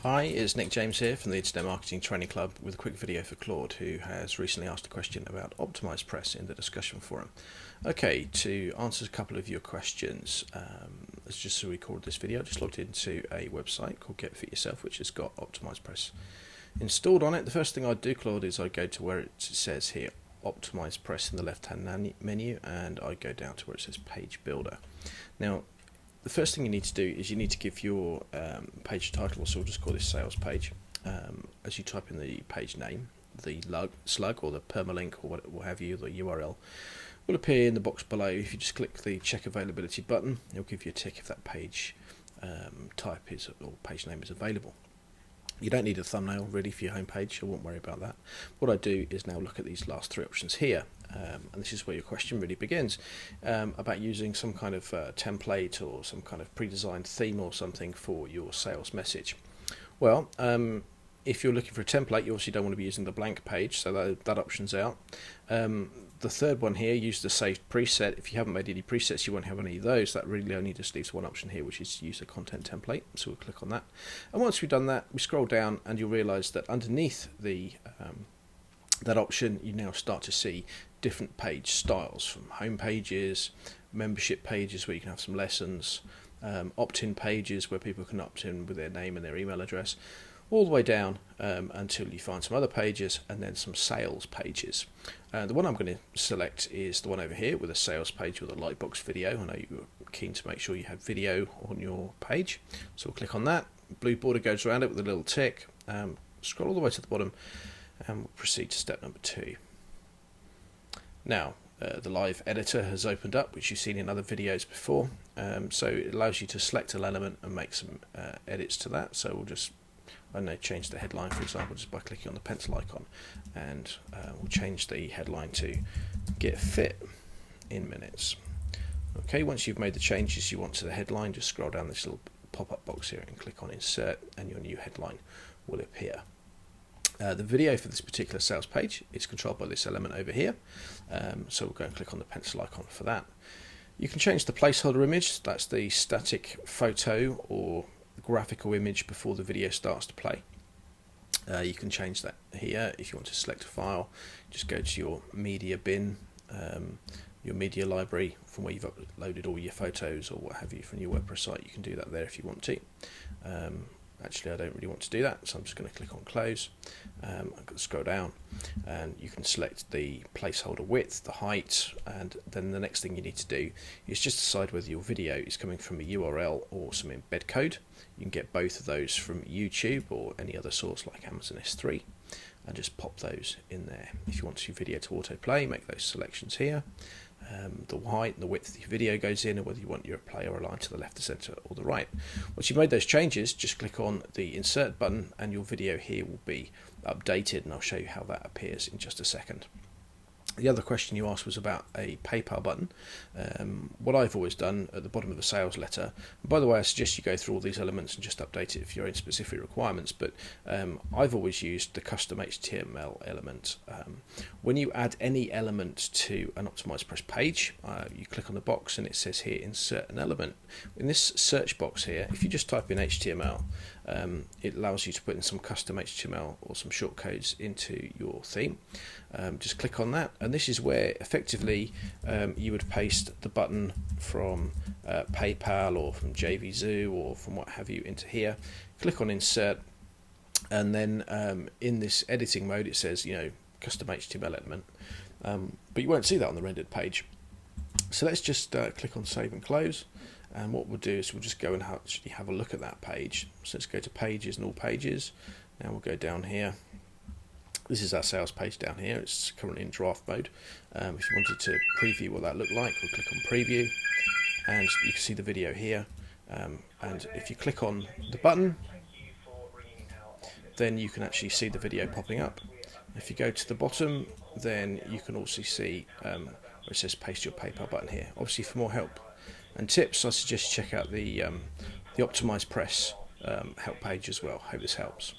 Hi, it's Nick James here from the Internet Marketing Training Club with a quick video for Claude, who has recently asked a question about OptimizePress in the discussion forum. Okay, to answer a couple of your questions, let's just record this video. I just logged into a website called Get Fit Yourself, which has got OptimizePress installed on it. The first thing I'd do, Claude, is I go to where it says here OptimizePress in the left-hand menu, and I go down to where it says Page Builder. Now, the first thing you need to do is you need to give your page title, so we'll just call this sales page. As you type in the page name, the slug or the permalink or what have you, the URL will appear in the box below. If you just click the check availability button, it'll give you a tick if that page type is or page name is available. You don't need a thumbnail really for your home page, I won't worry about that. What I do is now look at these last three options here, and this is where your question really begins, about using some kind of template or some kind of pre-designed theme or something for your sales message. Well, if you're looking for a template, you obviously don't want to be using the blank page, so that option's out. The third one here, use the saved preset. If you haven't made any presets, you won't have any of those. That really only just leaves one option here, which is use a content template. So we'll click on that. And once we've done that, we scroll down and you'll realize that underneath the that option, you now start to see different page styles, from home pages, membership pages where you can have some lessons, opt-in pages where people can opt in with their name and their email address, all the way down until you find some other pages, and then some sales pages. The one I'm going to select is the one over here with a sales page with a Lightbox video. I know you're keen to make sure you have video on your page, so we'll click on that. Blue border goes around it with a little tick. Scroll all the way to the bottom and we'll proceed to step number 2. Now, the live editor has opened up, which you've seen in other videos before, so it allows you to select an element and make some edits to that. So we'll just change the headline, for example, just by clicking on the pencil icon, and we'll change the headline to Get Fit in Minutes. Okay, once you've made the changes you want to the headline, just scroll down this little pop-up box here and click on Insert, and your new headline will appear. The video for this particular sales page is controlled by this element over here, so we'll go and click on the pencil icon for that. You can change the placeholder image. That's the static photo or graphical image before the video starts to play. You can change that here. If you want to select a file, just go to your media bin, your media library from where you've uploaded all your photos or what have you from your WordPress site. You can do that there if you want to. Actually, I don't really want to do that, so I'm just going to click on close. I'm going to scroll down and you can select the placeholder width, the height, and then the next thing you need to do is just decide whether your video is coming from a URL or some embed code. You can get both of those from YouTube or any other source like Amazon S3, and just pop those in there. If you want your video to autoplay, make those selections here. The height and the width the video goes in, or whether you want your play or align to the left, the center, or the right. Once you've made those changes, just click on the insert button and your video here will be updated, and I'll show you how that appears in just a second. The other question you asked was about a PayPal button. What I've always done at the bottom of a sales letter, and by the way, I suggest you go through all these elements and just update it if you're in specific requirements, but I've always used the custom HTML element. When you add any element to an OptimizePress page, you click on the box and it says here insert an element. In this search box here, if you just type in HTML, it allows you to put in some custom HTML or some shortcodes into your theme. Just click on that, and this is where effectively you would paste the button from PayPal or from JVZoo or from what have you into here. Click on insert, and then in this editing mode it says custom HTML element, but you won't see that on the rendered page. So let's just click on save and close, and what we'll do is we'll just go and actually have a look at that page. So let's go to pages and all pages. Now we'll go down here. This is our sales page down here. It's currently in draft mode. If you wanted to preview what that looked like, we'll click on preview, and you can see the video here. And if you click on the button, then you can actually see the video popping up. If you go to the bottom, then you can also see where it says paste your PayPal button here. Obviously, for more help and tips, I suggest you check out the OptimizePress help page as well. Hope this helps.